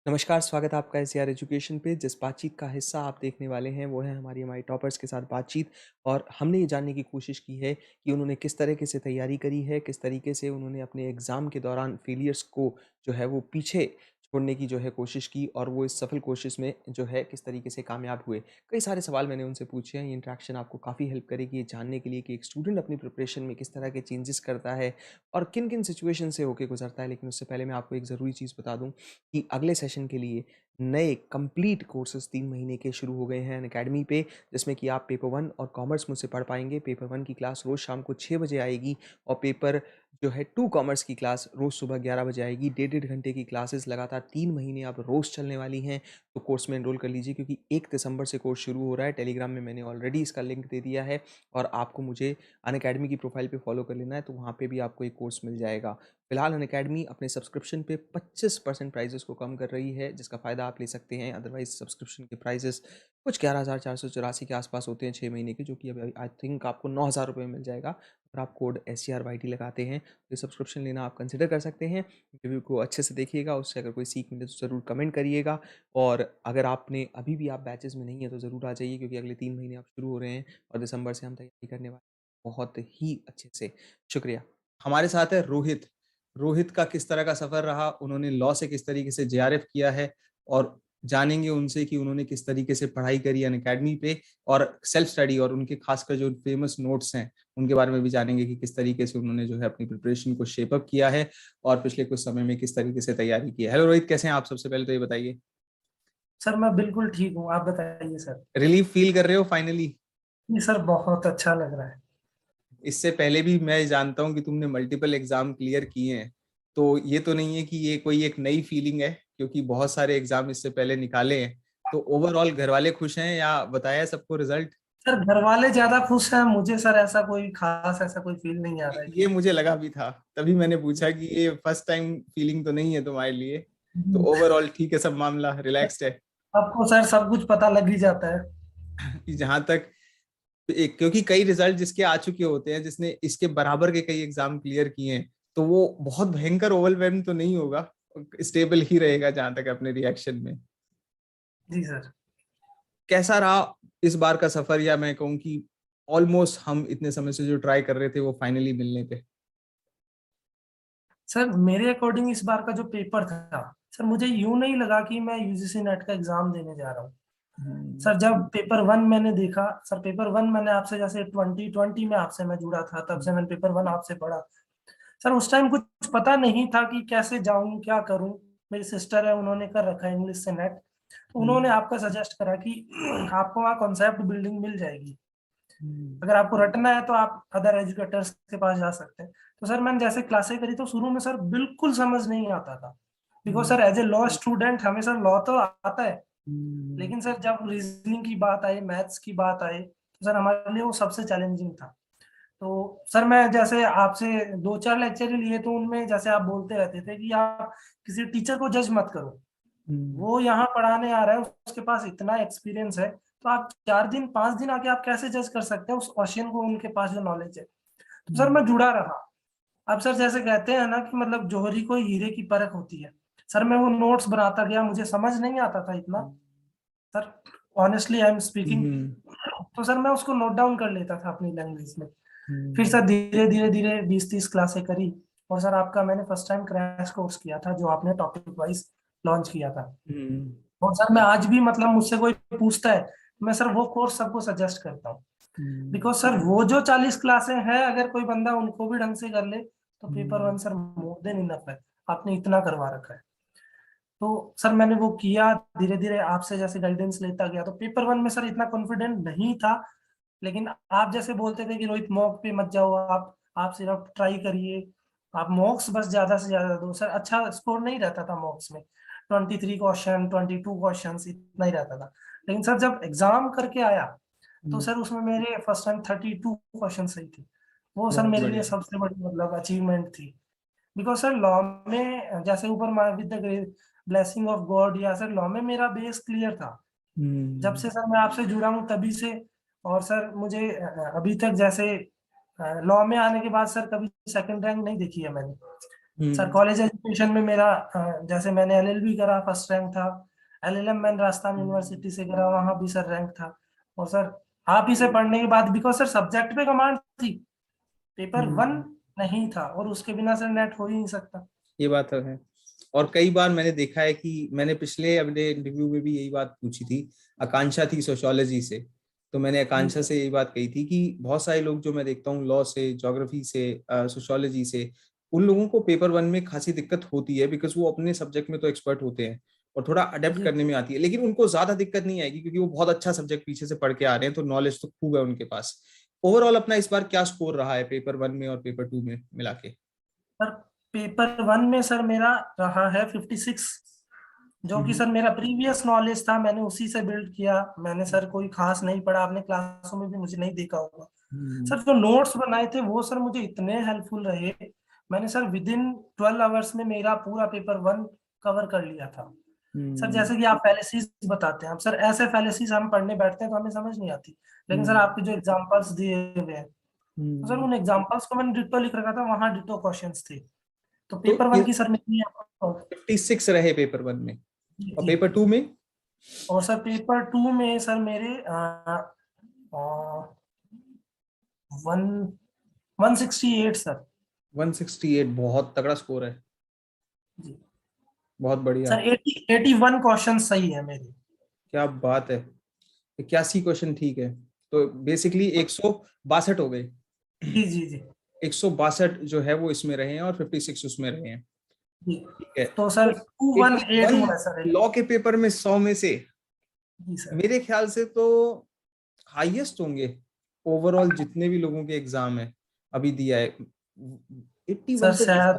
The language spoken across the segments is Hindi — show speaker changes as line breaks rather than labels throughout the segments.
नमस्कार, स्वागत है आपका एससीआर एजुकेशन पे। जिस बातचीत का हिस्सा आप देखने वाले हैं, वो है हमारी एमआई टॉपर्स के साथ बातचीत। और हमने ये जानने की कोशिश की है कि उन्होंने किस तरीके से तैयारी करी है, किस तरीके से उन्होंने अपने एग्ज़ाम के दौरान फेलियर्स को जो है वो पीछे छोड़ने की जो है कोशिश की और वो इस सफल कोशिश में जो है किस तरीके से कामयाब हुए। कई सारे सवाल मैंने उनसे पूछे हैं। ये इंटरेक्शन आपको काफ़ी हेल्प करेगी ये जानने के लिए कि एक स्टूडेंट अपनी प्रिपरेशन में किस तरह के चेंजेस करता है और किन-किन सिचुएशन से होके गुज़रता है। लेकिन उससे पहले मैं आपको एक ज़रूरी चीज़ बता दूँ कि अगले सेशन के लिए नए कंप्लीट कोर्सेज़ 3 महीने के शुरू हो गए हैं अनअकैडमी पे, जिसमें कि आप पेपर 1 और कॉमर्स मुझसे पढ़ पाएँगे। पेपर 1 की क्लास रोज़ शाम को 6 बजे आएगी और पेपर जो है 2 कॉमर्स की क्लास रोज़ सुबह 11 बजे आएगी। डेढ़-डेढ़ घंटे की क्लासेस लगातार 3 महीने अब रोज़ चलने वाली हैं, तो कोर्स में एनरोल कर लीजिए क्योंकि 1 दिसंबर से कोर्स शुरू हो रहा है। टेलीग्राम में मैंने ऑलरेडी इसका लिंक दे दिया है और आपको मुझे अनअकैडमी की प्रोफ़ाइल पे फ़ॉलो कर लेना है, तो वहाँ पे भी आपको एक कोर्स मिल जाएगा। फिलहाल अनअकैडमी अपने सब्सक्रिप्शन पे 25% प्राइसेस को कम कर रही है, जिसका फ़ायदा आप ले सकते हैं। अदरवाइज़ सब्सक्रिप्शन के प्राइसेस कुछ 11,484 के आसपास होते हैं 6 महीने के, जो कि अभी आई थिंक आपको 9,000 रुपये में मिल जाएगा। अगर आप कोड SCRYT लगाते हैं, तो ये सब्सक्रिप्शन लेना आप कंसिडर कर सकते हैं। रिव्यू को अच्छे से देखिएगा, उससे अगर कोई सीख मिले तो ज़रूर कमेंट करिएगा। और अगर आपने अभी भी आप बैचेज़ में नहीं है, तो ज़रूर आ जाइए क्योंकि अगले 3 महीने अब शुरू हो रहे हैं और दिसंबर से हम तैयारी करने वाले हैं बहुत ही अच्छे से। शुक्रिया। हमारे साथ है रोहित। रोहित का किस तरह का सफ़र रहा, उन्होंने लॉ से किस तरीके से जेआरएफ किया है और जानेंगे उनसे कि उन्होंने किस तरीके से पढ़ाई करी अनअकैडमी पे और सेल्फ स्टडी और उनके खासकर जो फेमस नोट्स हैं, उनके बारे में भी जानेंगे कि किस तरीके से उन्होंने जो है अपनी प्रिपरेशन को शेप अप किया है और पिछले कुछ समय में किस तरीके से तैयारी की है। हेलो रोहित, कैसे हैं आप? सबसे पहले तो ये बताइए।
सर मैं बिल्कुल ठीक हूँ। आप बताइए सर।
रिलीफ फील कर रहे हो फाइनली?
ये सर बहुत अच्छा लग रहा है।
इससे पहले भी मैं जानता हूँ कि तुमने मल्टीपल एग्जाम क्लियर किए हैं, तो ये तो नहीं है कि ये कोई एक नई फीलिंग है, क्योंकि बहुत सारे एग्जाम इससे पहले निकाले हैं। तो ओवरऑल घर वाले खुश हैं या बताया सबको रिजल्ट?
सर घर वाले ज्यादा खुश हैं, मुझे सर ऐसा कोई खास ऐसा कोई फील नहीं आ रहा है
ये
कि
मुझे लगा भी था, तभी मैंने पूछा कि ये फर्स्ट टाइम फीलिंग तो नहीं है तुम्हारे लिए। तो
हम्म,
ओवरऑल ठीक है, सब मामला रिलैक्स्ड है?
आपको सर सब कुछ पता लग ही जाता है।
जहां तक क्योंकि कई रिजल्ट जिसके आ चुके होते हैं, जिसने इसके बराबर के कई एग्जाम क्लियर किए हैं, तो वो बहुत भयंकर ओवरवेल्म तो नहीं होगा, स्टेबल ही रहेगा जहां तक अपने रिएक्शन में।
जी सर।
कैसा रहा इस बार का सफर, या मैं कहूँ कि ऑलमोस्ट हम इतने समय से जो ट्राई कर रहे थे वो फाइनली मिलने पे?
सर मेरे अकॉर्डिंग इस बार का जो पेपर था, सर मुझे यूं नहीं लगा कि मैं यूजीसी नेट का एग्जाम देने जा रहा हूँ।
हम्म।
सर जब पेपर वन मैंने देखा, सर पेपर वन मैंने आपसे जैसे 2020 में आपसे मैं जुड़ा था, तब से मैंने पेपर वन आपसे पढ़ा। सर उस टाइम कुछ पता नहीं था कि कैसे जाऊं क्या करूं। मेरी सिस्टर है, उन्होंने कर रखा है इंग्लिश से नेट, तो उन्होंने
हम्म।
आपका सजेस्ट करा कि आपको वहाँ कॉन्सेप्ट बिल्डिंग मिल जाएगी।
हम्म।
अगर आपको रटना है तो आप अदर एजुकेटर्स के पास जा सकते हैं। तो सर मैंने जैसे क्लासें करी तो शुरू में सर बिल्कुल समझ नहीं आता था, because
hmm.
Sir as a law student हमें सर लॉ तो आता है,
हम्म।
लेकिन सर जब रीजनिंग की बात आई, मैथ्स की बात आई, तो सर हमारे लिए वो सबसे चैलेंजिंग था। तो सर मैं जैसे आपसे दो चार लेक्चर लिए, तो उनमें जैसे आप बोलते रहते थे कि आप किसी टीचर को जज मत करो,
हम्म।
वो यहाँ पढ़ाने आ रहा है, उसके पास इतना एक्सपीरियंस है, तो आप 4 दिन 5 दिन आके आप कैसे जज कर सकते हैं उस क्वेश्चन को, उनके पास जो नॉलेज है। तो सर
हम्म।
मैं जुड़ा रहा। अब सर जैसे कहते हैं ना कि मतलब जोहरी को हीरे की परख होती है, सर मैं वो नोट्स बनाता गया, मुझे समझ नहीं आता था इतना sir, honestly I am speaking.
Hmm.
तो सर मैं उसको नोट डाउन कर लेता था अपनी लैंग्वेज में। फिर
हम्म।
सर धीरे धीरे धीरे 20-30 क्लासें करी, और सर आपका मैंने फर्स्ट टाइम क्रैश कोर्स किया था, जो आपने टॉपिक वाइज लॉन्च किया था।
हम्म।
और सर मैं आज भी मतलब मुझसे कोई पूछता है, मैं सर वो कोर्स सबको सजेस्ट करता हूँ, बिकॉज सर वो जो 40 क्लासें हैं, अगर कोई बंदा उनको भी ढंग से कर ले तो paper
hmm.
One sir more than enough है। आपने इतना करवा रखा है। तो सर मैंने वो किया, धीरे धीरे आपसे जैसे गाइडेंस लेता गया, तो पेपर वन में सर इतना कॉन्फिडेंट नहीं था, लेकिन आप जैसे बोलते थे कि रोहित मॉक पे मत जाओ, आप सिर्फ ट्राई करिए, आप मॉक्स बस ज्यादा से ज्यादा दो। सर अच्छा स्कोर नहीं रहता था मॉक्स में, 23 क्वेश्चन 22 क्वेश्चन इतना ही रहता था। लेकिन सर जब एग्जाम करके आया, तो
हम्म।
सर उसमें मेरे फर्स्ट टाइम 32 क्वेश्चन सही थे। वो सर
बहुत
मेरे लिए
बढ़िया।
सबसे बड़ी मतलब अचीवमेंट थी। बिकॉज सर लॉ में जैसे ऊपर with the blessing of God, या सर लॉ में मेरा बेस क्लियर था। जब
हम्म।
से सर मैं आपसे जुड़ा हूँ तभी से। और सर मुझे अभी तक जैसे लॉ में आने के बाद सर कभी सेकंड रैंक नहीं देखी है मैंने। सर
हम्म।
कॉलेज एजुकेशन में मेरा जैसे मैंने एलएलबी करा, फर्स्ट रैंक था। एलएलएम मैंने राजस्थान यूनिवर्सिटी से करा, वहां भी सर रैंक था। और सर आप ही से पढ़ने के बाद, बिकॉज सर सब्जेक्ट पे कमांड थी, पेपर वन
हम्म।
नहीं था, और उसके बिना सर नेट हो ही नहीं सकता।
ये बात तो है। और कई बार मैंने देखा है कि मैंने पिछले अपने इंटरव्यू में भी यही बात पूछी थी। आकांक्षा थी सोशियोलॉजी से, तो मैंने
जी
आकांक्षा
सर।
से यही बात कही थी कि बहुत सारे लोग जो मैं देखता हूँ लॉ से, ज्योग्राफी से, सोशियोलॉजी से, उन लोगों को पेपर वन में खासी दिक्कत होती है, बिकॉज वो अपने सब्जेक्ट में तो एक्सपर्ट होते हैं और थोड़ा अडेप्ट
जी
करने में आती है, लेकिन उनको ज्यादा दिक्कत नहीं आएगी क्योंकि वो बहुत अच्छा सब्जेक्ट पीछे से पढ़ के आ रहे हैं, तो नॉलेज तो खूब है उनके पास। ओवरऑल अपना इस बार क्या स्कोर रहा है पेपर वन में और पेपर टू में मिला के?
सर, पेपर वन में सर मेरा रहा है 56, जो कि
हम्म।
सर मेरा प्रीवियस नॉलेज था, मैंने उसी से बिल्ड किया। मैंने सर कोई खास नहीं पढ़ा, आपने क्लासों में भी मुझे नहीं देखा होगा।
हम्म।
सर जो नोट्स बनाए थे वो सर मुझे इतने हेल्पफुल रहे, मैंने सर विद इन 12 आवर्स में मेरा पूरा पेपर वन कवर कर लिया था। सर
हम्म।
जैसे कि आप फैलेसीज बताते हैं, हम सर ऐसे फैलेसीज हम पढ़ने बैठते हैं तो हमें समझ नहीं आती, लेकिन सर
हम्म।
आपके जो एग्जांपल्स दिए हुए हैं, तो सर
हम्म।
उन एग्जांपल्स को मैंने डिट्टो लिख रखा था, वहां डिट्टो क्वेश्चंस थे। तो
तो
पेपर वन की सर मेरी
56 रहे पेपर वन में,
जी
और
जी।
पेपर टू में?
और सर पेपर टू में सर मेरे वन 168 सर।
168, बहुत तगड़ा स्कोर है।
जी
बहुत बढ़िया।
सर, 81 क्वेश्चन सही है मेरे।
क्या बात है। 81 क्वेश्चन ठीक है। तो बेसिकली 162 हो गए।
जी जी जी
162 जो है वो इसमें रहे हैं और 56 उसमें रहे हैं।
जी।
ठीक है।
तो
तो
सर 218
81
हुआ सर।
लॉ के पेपर में 100 में से
जी सर।
मेरे ख्याल से तो हाईएस्ट होंगे ओवरऑल जितने भी लोगों के एग्जाम है अभी दिया है। 81
सर
तो
शायद,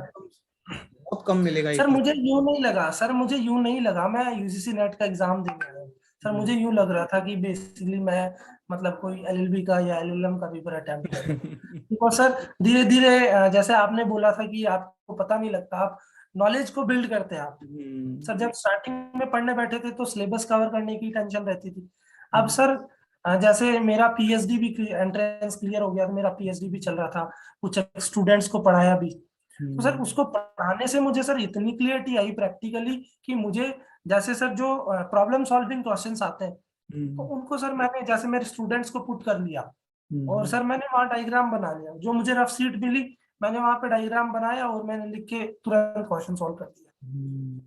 बहुत कम मिलेगा
सर
80।
मुझे यूं नहीं लगा, सर मुझे यूं नहीं लगा, मैं यूजीसी नेट का एग्जाम देने आया हूँ। सर मुझे यूं लग रहा था कि बेसिकली मैं मतलब कोई एलएलबी का या एलएलएम का पेपर अटेम्प्ट कर रहा हूँ। बिकॉज सर धीरे धीरे जैसे आपने बोला था कि आपको पता नहीं लगता, आप नॉलेज को बिल्ड करते हैं आप।
हम्म।
सर जब स्टार्टिंग में पढ़ने बैठे थे तो सिलेबस कवर करने की टेंशन रहती थी। अब
हम्म।
सर जैसे मेरा पीएचडी भी एंट्रेंस क्लियर हो गया, तो मेरा पीएचडी भी चल रहा था, कुछ स्टूडेंट्स को पढ़ाया भी। तो सर
हम्म।
उसको पढ़ाने से मुझे सर इतनी क्लियरिटी आई प्रैक्टिकली, कि मुझे जैसे सर जो प्रॉब्लम सॉल्विंग क्वेश्चंस आते हैं, तो
हम्म।
उनको सर मैंने जैसे मेरे स्टूडेंट्स को पुट कर लिया, और
हम्म।
सर मैंने वहाँ डायग्राम बना लिया, जो मुझे रफ सीट मिली मैंने वहाँ पे डायग्राम बनाया और मैंने लिख के तुरंत क्वेश्चन सॉल्व कर दिया।
हम्म।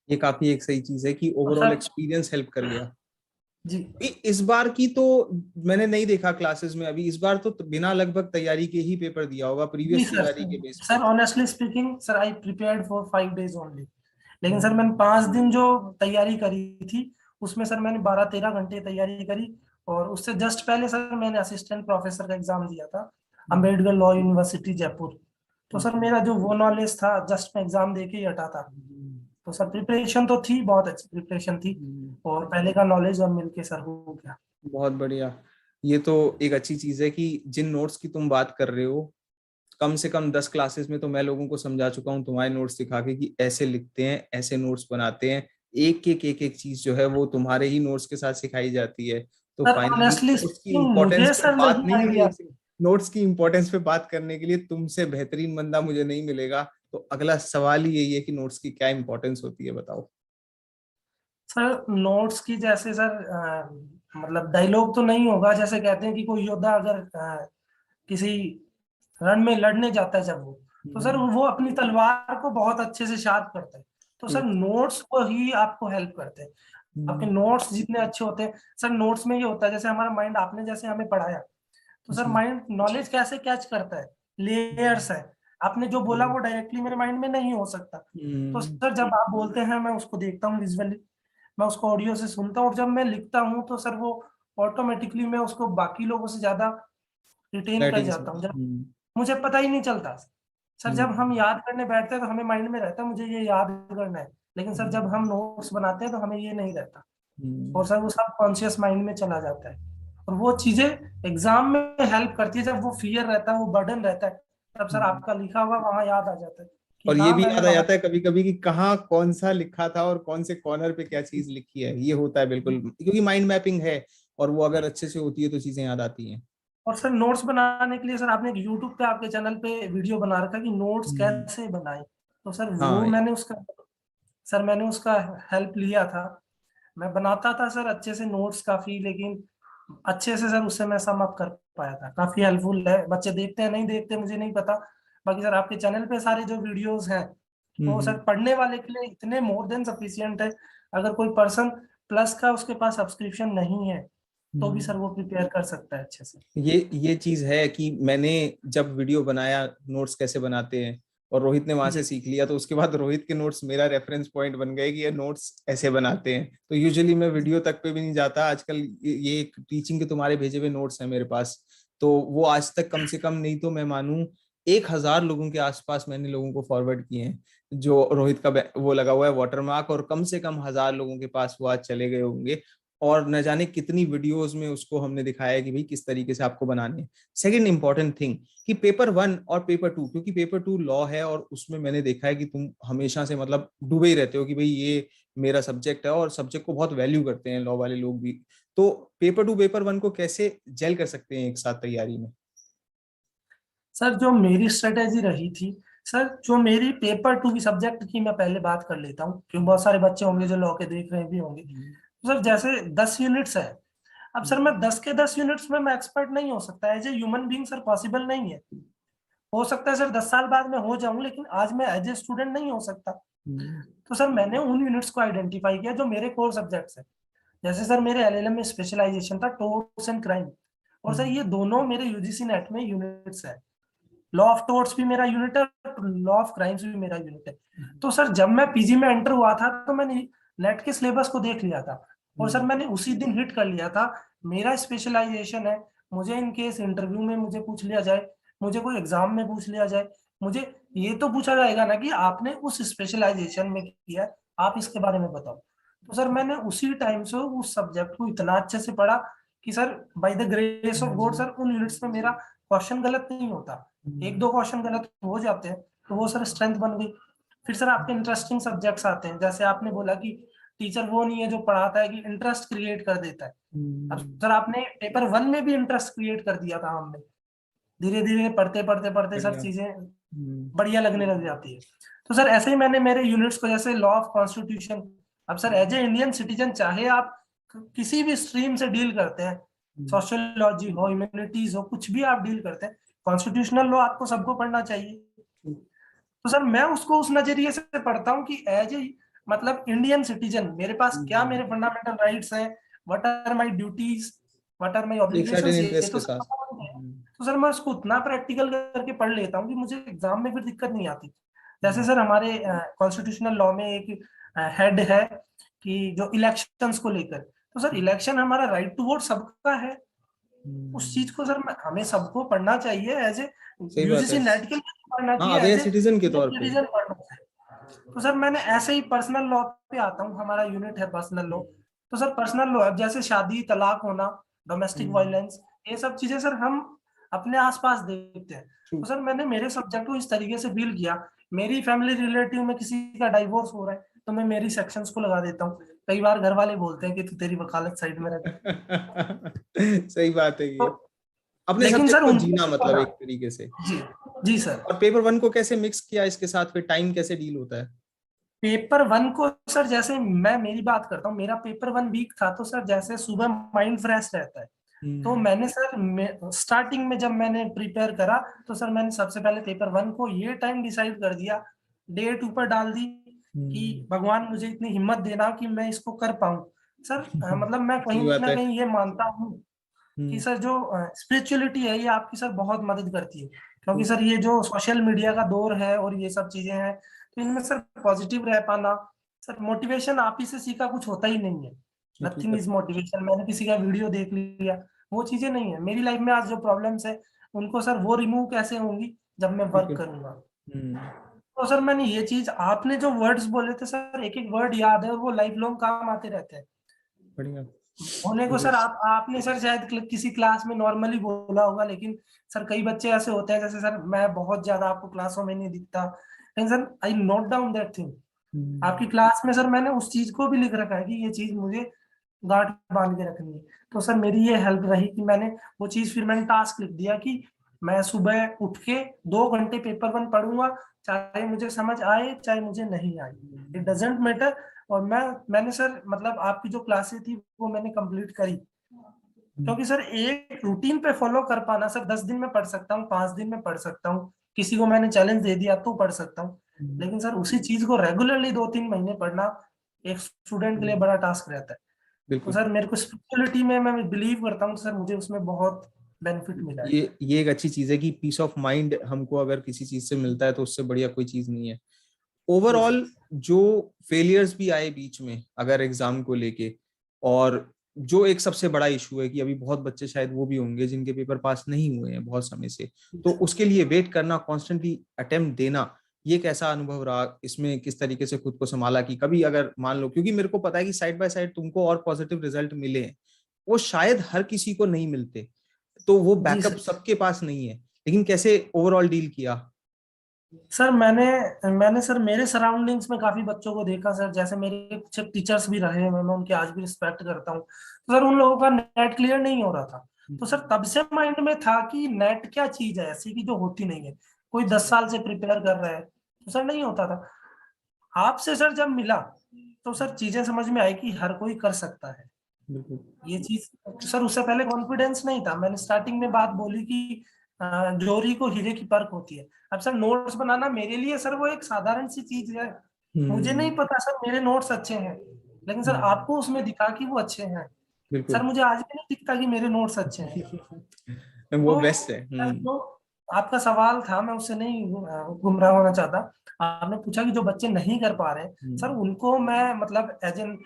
ये काफी एक सही चीज है कि
और
ओवरऑल
सर
एक्सपीरियंस हेल्प कर गया।
जी
इस बार की तो मैंने नहीं देखा क्लासेस में अभी, इस बार तो बिना लगभग तैयारी के ही पेपर दिया होगा
जी
प्रीवियस
सर।
तैयारी के बेस पे।
Sir honestly speaking sir, I prepared for 5 days only, लेकिन सर मैंने
हम्म।
5 दिन जो तैयारी करी थी, उसमें सर मैंने 12-13 घंटे तैयारी करी। और उससे जस्ट पहले सर मैंने असिस्टेंट प्रोफेसर का एग्जाम दिया था, अम्बेडकर लॉ यूनिवर्सिटी जयपुर। तो सर
हम्म।
मेरा जो वो नॉलेज था, जस्ट मैं एग्जाम दे के ही हटा था। तो सर प्रिपरेशन तो थी, बहुत अच्छी प्रिपरेशन थी,
हम्म।
और पहले का नॉलेज और मिलके सर हो गया।
बहुत बढ़िया। ये तो एक अच्छी चीज है कि जिन नोट्स की तुम बात कर रहे हो, कम से कम 10 क्लासेस में तो मैं लोगों को समझा चुका हूँ तुम्हारे नोट्स दिखा के कि ऐसे लिखते हैं, ऐसे नोट्स बनाते हैं। एक एक चीज जो है वो तुम्हारे ही नोट्स के साथ सिखाई जाती है। तो
सर
फाइनली
ऑनेस्टली
नोट्स की
स्पीकिंग
इम्पोर्टेंस
मुझे
पे
सर
बात
नहीं
नहीं हुई,
आइडिया।
एक नोट्स की इम्पोर्टेंस पे बात करने के लिए तुमसे बेहतरीन बंदा मुझे नहीं मिलेगा। तो अगला सवाल ही यही है कि नोट्स की क्या इंपॉर्टेंस होती है, बताओ।
सर नोट्स की जैसे सर मतलब डायलॉग तो नहीं होगा, जैसे कहते हैं कि कोई योद्धा अगर किसी रण में लड़ने जाता है जब वो, तो सर
हम्म।
वो अपनी तलवार को बहुत अच्छे से शार्प करता है। तो सर
ठीक।
नोट्स को ही आपको हेल्प करते हैं। आपके
हम्म।
नोट्स जितने अच्छे होते हैं सर, नोट्स में ये होता है जैसे हमारा माइंड, आपने जैसे हमें पढ़ाया, तो सर
जी।
माइंड नॉलेज कैसे कैच करता है, लेयर्स है। आपने जो बोला वो डायरेक्टली मेरे माइंड में नहीं हो सकता। तो
हम्म।
सर जब आप बोलते हैं मैं उसको देखता हूँ विजुअली, मैं उसको ऑडियो से सुनता हूँ, और जब मैं लिखता हूँ तो सर वो ऑटोमेटिकली मैं उसको बाकी लोगों से ज्यादा रिटेन कर
राइटिंग से।
जाता हूँ, जब मुझे पता ही नहीं चलता। सर जब हम
हम्म।
याद करने बैठते हैं तो हमें माइंड में रहता है मुझे ये याद करना है, लेकिन सर जब हम नोट्स बनाते हैं तो हमें ये नहीं रहता, और
हम्म।
सर वो सब कॉन्शियस माइंड में चला जाता है। और वो चीजें एग्जाम में हेल्प करती है, जब वो फियर रहता है, वो बर्डन रहता है, तब सर
हम्म।
आपका लिखा हुआ वहां याद आ जाता है कि
और ये
हाँ
भी
मैंने
याद आ
वहां।
जाता है कभी कभी कि कहाँ कौन सा लिखा था और कौन से कॉर्नर पे क्या चीज लिखी है, ये होता है बिल्कुल, क्योंकि माइंड मैपिंग है। और वो अगर अच्छे से होती है तो चीजें याद आती हैं।
और सर नोट्स बनाने के लिए सर आपने एक यूट्यूब पे आपके चैनल पे वीडियो बना रखा है कि नोट्स
हम्म।
कैसे बनाएं। तो सर वो
हाँ।
मैंने उसका हेल्प लिया था। मैं बनाता था सर अच्छे से नोट्स काफी, लेकिन अच्छे से सर उससे मैं सम अप कर पाया था। काफी हेल्पफुल है। बच्चे देखते हैं नहीं देखते मुझे नहीं पता, बाकी सर आपके चैनल पे सारे जो वीडियोस हैं वो सर
हम्म।
पढ़ने वाले के लिए इतने मोर देन सफिशियंट है। अगर कोई पर्सन प्लस का उसके पास सब्सक्रिप्शन नहीं है तो भी
हम्म।
सर वो प्रिपेयर कर सकता है अच्छे से।
ये चीज है कि मैंने जब वीडियो बनाया नोट्स कैसे बनाते हैं, और रोहित ने वहां से
जी
सीख लिया, तो उसके बाद रोहित के नोट्स मेरा रेफरेंस पॉइंट बन गए कि ये नोट्स ऐसे बनाते हैं। तो यूजुअली मैं वीडियो तक पे भी नहीं जाता आजकल। ये एक टीचिंग के तुम्हारे भेजे हुए नोट्स हैं मेरे पास, तो वो आज तक कम से कम नहीं तो मैं मानूं 1,000 लोगों के आसपास मैंने लोगों को फॉरवर्ड किए हैं, जो रोहित का वो लगा हुआ है वाटरमार्क, और कम से कम 1,000 लोगों के पास वो आज चले गए होंगे। और न जाने कितनी वीडियोस में उसको हमने दिखाया है कि भाई किस तरीके से आपको बनाने हैं। सेकंड इंपॉर्टेंट थिंग कि पेपर 1 और पेपर 2, क्योंकि पेपर 2 लॉ है और उसमें मैंने देखा है कि तुम हमेशा से मतलब डूबे ही रहते हो कि भाई ये मेरा सब्जेक्ट है, और सब्जेक्ट को बहुत वैल्यू करते हैं लॉ वाले लोग भी। तो पेपर 2 पेपर 1 को कैसे जेल कर सकते हैं एक साथ तैयारी में?
सर, जो मेरी स्ट्रेटेजी रही थी, सर जो मेरी पेपर 2 की सब्जेक्ट की मैं पहले बात कर लेता हूँ, क्योंकि बहुत सारे बच्चे होंगे जो लॉ के देख रहे भी होंगे।
हम्म।
तो सर जैसे 10 यूनिट्स है। अब सर मैं 10 के 10 यूनिट्स में मैं एक्सपर्ट नहीं हो सकता, as a human being sir possible नहीं है। हो सकता है सर 10 साल बाद मैं हो जाऊं, लेकिन आज मैं एज ए स्टूडेंट नहीं हो सकता।
हम्म।
तो सर मैंने उन यूनिट्स को आइडेंटिफाई किया जो मेरे कोर सब्जेक्ट्स है। जैसे सर मेरे एलएलएम में स्पेशलाइजेशन था टोर्ट्स एंड क्राइम, और सर ये दोनों मेरे यूजीसी नेट में यूनिट्स है। लॉ ऑफ टोर्ट्स भी मेरा यूनिट है, लॉ ऑफ क्राइम्स भी मेरा यूनिट है। तो सर जब मैं पीजी में एंटर हुआ था तो मैंने नेट के सिलेबस को देख लिया था, और सर मैंने उसी दिन हिट कर लिया था मेरा स्पेशलाइजेशन है। मुझे इन केस इंटरव्यू में मुझे पूछ लिया जाए, मुझे कोई एग्जाम में पूछ लिया जाए, मुझे ये तो पूछा जाएगा ना कि आपने उस स्पेशलाइजेशन में किया है, आप इसके बारे में बताओ। तो सर मैंने उसी टाइम से उस सब्जेक्ट को इतना अच्छे से पढ़ा कि sir by the grace of God sir उन यूनिट्स में मेरा क्वेश्चन गलत नहीं होता। एक दो क्वेश्चन गलत हो जाते हैं तो वो सर स्ट्रेंथ बन गई। फिर सर आपके इंटरेस्टिंग सब्जेक्ट्स आते हैं, जैसे आपने बोला कि टीचर वो नहीं है जो पढ़ाता है कि इंटरेस्ट क्रिएट कर देता है। अब सर आपने पेपर 1 में भी इंटरेस्ट क्रिएट कर दिया था हमने। धीरे धीरे पढ़ते पढ़ते पढ़ते सर
बढ़िया।
चीजें
हम्म।
बढ़िया लगने लग जाती है। तो सर ऐसे ही मैंने मेरे यूनिट्स को, जैसे लॉ ऑफ कॉन्स्टिट्यूशन। अब sir as a Indian citizen, चाहे आप किसी भी स्ट्रीम से डील करते हैं, सोशियोलॉजी हो, ह्यूमैनिटीज हो, कुछ भी आप डील करते हैं, कॉन्स्टिट्यूशनल लॉ आपको सबको पढ़ना चाहिए। तो सर मैं उसको उस नजरिए से पढ़ता हूँ कि एज ए मतलब इंडियन सिटीजन मेरे पास क्या मेरे फंडामेंटल राइट्स हैं, what are my duties, what are my
एक सर्टेन
ऑब्लिगेशंस, ये
इंटरेस्ट
तो
के
सब
साथ।
पता होना चाहिए। तो सर मैं उसको उतना प्रैक्टिकल करके पढ़ लेता हूँ कि मुझे एग्जाम में फिर दिक्कत नहीं आती। जैसे सर हमारे कॉन्स्टिट्यूशनल लॉ में एक हेड है कि जो इलेक्शंस को लेकर, तो सर इलेक्शन हमारा राइट टू वोट सबका है। उस चीज को सर हमें सबको पढ़ना चाहिए एज ए
सही बात है।
यूजीसी नेट के लिए पढ़ना
हाँ,
चाहिए,
अवेयर
एज ए
सिटीजन के तौर पे।
सिटीजन पढ़ना चाहिए। तो सर मैंने ऐसे ही पर्सनल लॉ पे आता हूँ, हमारा यूनिट है पर्सनल लॉ। तो सर पर्सनल लॉ अब जैसे शादी, तलाक होना, डोमेस्टिक वायलेंस, ये सब चीजें सर हम अपने आसपास देखते हैं।
ट्रू।
तो सर मैंने मेरे सब्जेक्ट को इस तरीके से डील किया। मेरी फैमिली रिलेटिव में किसी का डाइवोर्स हो रहा है तो मैं मेरी सेक्शंस को लगा देता हूँ। कई बार घर वाले बोलते हैं कि तू तेरी वकालत साइड में रख।
सही बात है
तो
ये। अपने
लेकिन
सब्जेक्ट
सर
को
उनको
जीना मतलब
पढ़ना।
एक तरीके से।
जी जी सर।
और पेपर 1 को कैसे मिक्स किया इसके साथ, फिर टाइम कैसे डील होता है?
पेपर 1 को सर, जैसे मैं मेरी बात करता हूँ, मेरा पेपर 1 वीक था, तो सर जैसे सुबह माइंड फ्रेश रहता है, तो
हम्म।
मैंने सर स्टार्टिंग में जब मैंने प्रिपेयर करा, तो सर मैंने सबसे पहले पेपर 1 को ये टाइम डिसाइड कर दिया, डेट ऊपर डाल दी कि भगवान मुझे इतनी हिम्मत देना कि मैं इसको कर पाऊं। सर मतलब मैं कहीं
सही बात
ना
है।
कहीं ये मानता हूँ कि
हम्म।
सर जो स्पिरिचुअलिटी है ये आपकी सर बहुत मदद करती है, क्योंकि सर ये जो सोशल मीडिया का दौर है और ये सब चीजें हैं, तो इनमें सर पॉजिटिव रह पाना। सर मोटिवेशन आप ही से सीखा कुछ होता ही नहीं है। नथिंग
हकीकत।
इज मोटिवेशन, मैंने किसी का वीडियो देख लिया, वो चीजें नहीं है। मेरी लाइफ में आज जो प्रॉब्लम्स है उनको सर वो रिमूव कैसे होंगी जब मैं वर्क
बिल्कुल।
करूंगा।
हम्म।
तो सर मैंने ये चीज, आपने जो वर्ड्स बोले थे सर, एक एक वर्ड याद है और वो लाइफ लॉन्ग काम आते रहते हैं।
बढ़िया।
होने को
बिल्कुल।
सर आपने सर शायद किसी क्लास में नॉर्मली बोला होगा, लेकिन सर कई बच्चे ऐसे होते हैं, जैसे सर मैं बहुत ज्यादा आपको क्लासों में नहीं दिखता, लेकिन sir I note down that thing.
Hmm.
आपकी क्लास में सर मैंने उस चीज को भी लिख रखा है कि ये चीज मुझे गांठ बांध के रखनी है। तो सर मेरी ये हेल्प रही कि मैंने वो चीज, फिर मैंने टास्क लिख दिया कि मैं सुबह उठ के 2 घंटे पेपर वन पढ़ूंगा, चाहे मुझे समझ आए चाहे मुझे नहीं आए, इट डजेंट मैटर। और मैंने सर मतलब आपकी जो क्लासेस थी वो मैंने कंप्लीट करी, क्योंकि सर एक रूटीन पे फॉलो कर पाना, सर 10 दिन में पढ़ सकता हूँ, 5 दिन में पढ़ सकता हूँ, किसी को मैंने चैलेंज दे दिया तो पढ़ सकता हूँ, लेकिन सर उसी चीज को रेगुलरली 2-3 महीने पढ़ना एक स्टूडेंट के लिए बड़ा टास्क रहता है। तो
बिल्कुल।
सर मेरे को स्पिरिचुअलिटी में मैं बिलीव करता हूँ, तो सर मुझे उसमें बहुत बेनिफिट मिला है।
ये एक अच्छी चीज है कि पीस ऑफ माइंड हमको अगर किसी चीज से मिलता है तो उससे बढ़िया कोई चीज नहीं है।
जी सर।
ओवरऑल जो फेलियर्स भी आए बीच में अगर एग्जाम को लेके, और जो एक सबसे बड़ा इशू है कि अभी बहुत बच्चे शायद वो भी होंगे जिनके पेपर पास नहीं हुए हैं बहुत समय से, तो उसके लिए वेट करना, कॉन्स्टेंटली अटेम्प्ट देना, ये कैसा अनुभव रहा? इसमें किस तरीके से खुद को संभाला कि कभी अगर मान लो, क्योंकि मेरे को पता है कि साइड बाय साइड तुमको और पॉजिटिव रिजल्ट मिले हैं, वो शायद हर किसी को नहीं मिलते, तो वो
जी
बैकअप
सर।
सबके पास नहीं है, लेकिन कैसे ओवरऑल डील किया?
सर मैंने सर मेरे सराउंडिंग्स में काफी बच्चों को देखा सर, जैसे मेरे कुछ टीचर्स भी रहे हैं, मैं उनकी आज भी रिस्पेक्ट करता हूँ, तो सर उन लोगों का नेट क्लियर नहीं हो रहा था। तो सर तब से माइंड में था कि नेट क्या चीज है ऐसी की जो होती नहीं है, कोई 10 साल से प्रिपेयर कर रहा है, तो सर नहीं होता था। आपसे सर जब मिला तो सर चीजें समझ में आई कि हर कोई कर सकता है
बिल्कुल।
ये चीज। सर उससे पहले कॉन्फिडेंस नहीं था, मैंने स्टार्टिंग में बात बोली कि जोरी को हीरे की परख होती है। अब सर नोट्स बनाना मेरे लिए सर वो एक साधारण सी चीज है, मुझे नहीं
हम्म।
पता सर मेरे नोट्स अच्छे हैं, लेकिन सर
हम्म।
आपको उसमें दिखा कि वो अच्छे हैं। सर
बिल्कुल।
मुझे आज भी नहीं दिखता कि मेरे नोट्स अच्छे हैं।
वो
तो
बेस्ट है।
सर जो आपका सवाल था मैं उससे नहीं गुमराह होना चाहता। आपने पूछा कि जो बच्चे नहीं कर पा रहे हैं, सर
हम्म।
उनको मैं मतलब एज एन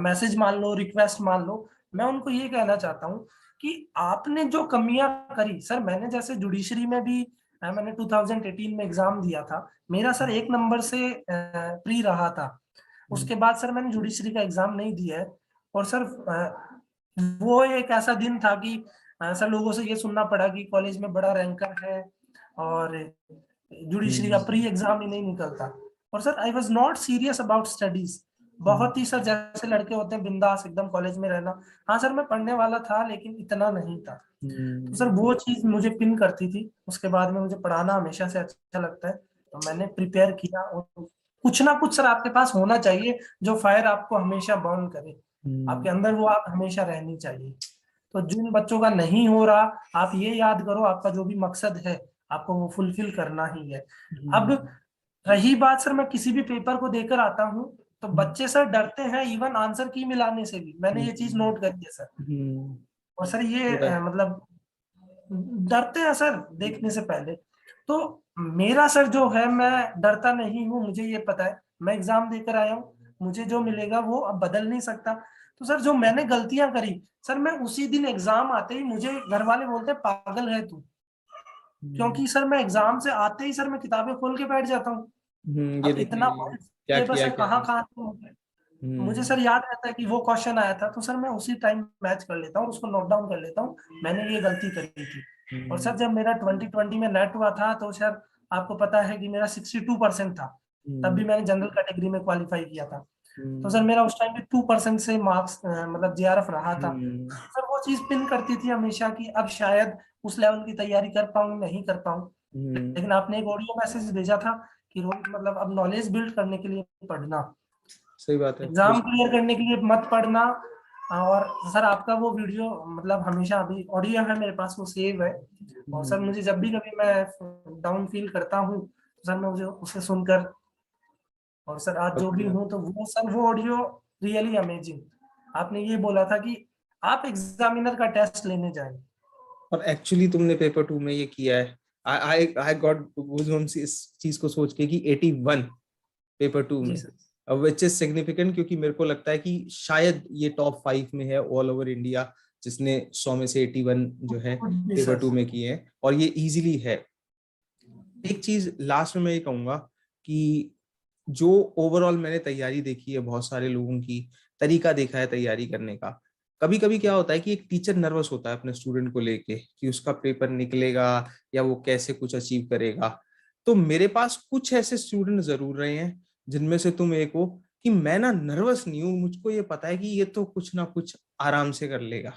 मैसेज मान लो, रिक्वेस्ट मान लो, मैं उनको ये कहना चाहता हूँ कि आपने जो कमियां करी सर, मैंने जैसे जुडिशरी में भी मैंने 2018 में एग्जाम दिया था, मेरा सर 1 नंबर से प्री रहा था। उसके बाद सर मैंने जुडिशरी का एग्जाम नहीं दिया है। और सर वो एक ऐसा दिन था कि सर लोगों से ये सुनना पड़ा कि कॉलेज में बड़ा रैंकर है और जुडिशरी का प्री एग्जाम ही नहीं निकलता। और sir I was not serious about studies, बहुत ही सर जैसे लड़के होते हैं बिंदास एकदम कॉलेज में रहना, हाँ सर मैं पढ़ने वाला था लेकिन इतना नहीं था। तो सर वो चीज मुझे पिन करती थी, उसके बाद में मुझे पढ़ाना हमेशा से अच्छा लगता है, तो मैंने प्रिपेयर किया। और कुछ ना कुछ सर आपके पास होना चाहिए जो फायर आपको हमेशा बर्न करे, आपके अंदर वो आप हमेशा रहनी चाहिए। तो जिन बच्चों का नहीं हो रहा, आप ये याद करो आपका जो भी मकसद है आपको वो फुलफिल करना ही है। अब रही बात सर, मैं किसी भी पेपर को देकर आता हूँ तो बच्चे सर डरते हैं इवन आंसर की मिलाने से भी, मैंने ये चीज नोट करी है सर। और सर ये
होता है।
मतलब डरते हैं सर देखने से पहले। तो मेरा सर जो है मैं डरता नहीं हूँ, मुझे ये पता है मैं एग्जाम देकर आया हूँ, मुझे जो मिलेगा वो अब बदल नहीं सकता। तो सर जो मैंने गलतियां करी सर, मैं उसी दिन एग्जाम आते ही मुझे घर वाले बोलते हैं पागल है तू, क्योंकि सर मैं एग्जाम से आते ही सर मैं किताबें खोल के बैठ जाता हूँ।
ये
अब इतना
देखेंगे क्या
सिलेबस
किया
है
क्या
कहाँ
नहीं।
कहाँ से होता है, मुझे
हम्म।
सर याद रहता है कि वो क्वेश्चन आया था, तो सर मैं उसी टाइम मैच कर लेता हूँ, उसको नोट डाउन कर लेता हूँ मैंने ये गलती करी थी। और सर जब मेरा 2020 में नेट हुआ था तो सर आपको पता है कि मेरा 62% था, तब भी
हम्म।
मैंने जनरल कैटेगरी में क्वालिफाई किया था। तो सर
हम्म।
मेरा उस टाइम भी 2% से मार्क्स मतलब जेआरएफ रहा था।
हम्म।
सर वो चीज पिन करती थी हमेशा कि अब शायद उस लेवल की तैयारी कर पाऊँ नहीं कर पाऊँ।
हम्म।
लेकिन आपने एक ऑडियो मैसेज भेजा था कि रोहित मतलब अब नॉलेज बिल्ड करने के लिए पढ़ना,
सही बात है
एग्जाम
बिल्कुल।
क्लियर करने के लिए मत पढ़ना। और सर आपका वो वीडियो मतलब हमेशा अभी ऑडियो है मेरे पास, वो सेव है। और सर मुझे जब भी कभी मैं डाउन फील करता हूँ तो सर मैं मुझे उसे सुनकर, और सर आज
अब
जो भी
क्या?
हूँ तो वो सर वो ऑडियो रियली अमेजिंग। आपने ये बोला था कि आप एग्जामिनर का टेस्ट लेने जाएं।
और एक्चुअली तुमने पेपर 2 में ये किया है। आई आई गॉट गूज़बम्प्स इस चीज को सोच के कि 81 पेपर 2
जी
में,
सर।
विच इज सिग्निफिकेंट, क्योंकि मेरे को लगता है कि शायद ये टॉप 5 में है ऑल ओवर इंडिया जिसने 100 में से 81 जो है
जी
पेपर
सर।
2 में किए हैं, और ये इजीली है। एक चीज लास्ट में मैं ये कहूंगा कि जो ओवरऑल मैंने तैयारी देखी है बहुत सारे लोगों की, तरीका देखा है तैयारी करने का, कभी कभी क्या होता है कि एक टीचर नर्वस होता है अपने स्टूडेंट को लेके कि उसका पेपर निकलेगा या वो कैसे कुछ अचीव करेगा। तो मेरे पास कुछ ऐसे स्टूडेंट जरूर रहे हैं जिनमें से तुम एक हो, कि मैं ना नर्वस नहीं हूँ, मुझको ये पता है कि ये तो कुछ ना कुछ आराम से कर लेगा,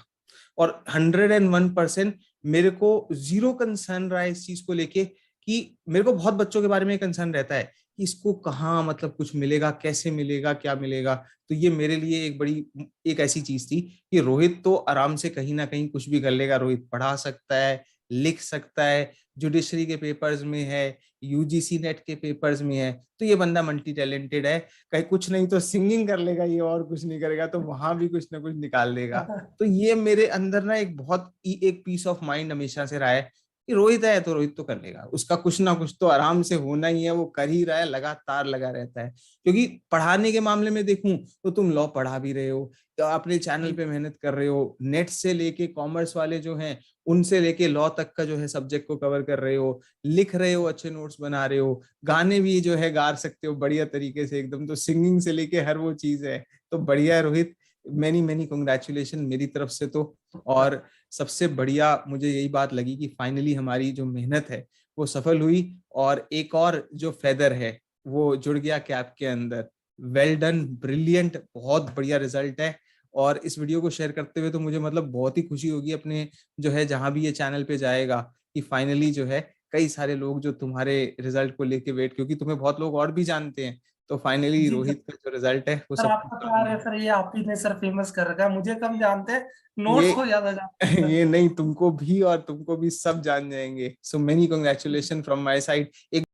और 101%
मेरे को जीरो कंसर्न रहा है इस चीज को लेके, कि मेरे को बहुत बच्चों के बारे में कंसर्न रहता है कि इसको कहाँ मतलब कुछ मिलेगा, कैसे मिलेगा, क्या मिलेगा। तो ये मेरे लिए एक बड़ी एक ऐसी चीज थी कि रोहित तो आराम से कहीं ना कहीं कुछ भी कर लेगा। रोहित पढ़ा सकता है, लिख सकता है, जुडिशरी के पेपर्स में है, यूजीसी नेट के पेपर्स में है, तो ये बंदा मल्टी टैलेंटेड है। कहीं कुछ नहीं तो सिंगिंग कर लेगा ये, और कुछ नहीं करेगा तो वहां भी कुछ ना कुछ निकाल देगा। तो ये मेरे अंदर ना एक बहुत एक पीस ऑफ माइंड हमेशा से रहा है कि रोहित है तो रोहित तो कर लेगा, उसका कुछ ना कुछ तो आराम से होना ही है, वो कर ही रहा है, लगातार लगा रहता है। क्योंकि पढ़ाने के मामले में देखूं तो तुम लॉ पढ़ा भी रहे हो, तो अपने चैनल पे मेहनत कर रहे हो, नेट से लेके कॉमर्स वाले जो हैं उनसे लेके लॉ तक का जो है सब्जेक्ट को कवर कर रहे हो, लिख रहे हो, अच्छे नोट्स बना रहे हो, गाने भी जो है गा सकते हो बढ़िया तरीके से एकदम, तो सिंगिंग से लेके हर वो चीज है। तो बढ़िया है रोहित, मैनी मैनी कॉन्ग्रेचुलेशन मेरी तरफ से तो। और सबसे बढ़िया मुझे यही बात लगी कि फाइनली हमारी जो मेहनत है वो सफल हुई, और एक और जो फेदर है वो जुड़ गया कैप के अंदर। वेल डन, ब्रिलियंट, बहुत बढ़िया रिजल्ट है। और इस वीडियो को शेयर करते हुए तो मुझे मतलब बहुत ही खुशी होगी अपने जो है जहां भी ये चैनल पे जाएगा, कि फाइनली जो है कई सारे लोग जो तुम्हारे रिजल्ट को लेके वेट, क्योंकि तुम्हें बहुत लोग और भी जानते हैं, तो फाइनली
जी
रोहित का जो रिजल्ट है वो
सर,
सब।
आपका प्यार है सर, ये आप ही ने सर फेमस कर रखा है, मुझे कम जानते हैं,
ये
नोट्स को ज्यादा जानते हैं सर।
ये नहीं, तुमको भी और तुमको भी सब जान जाएंगे। So many congratulation from my side. एक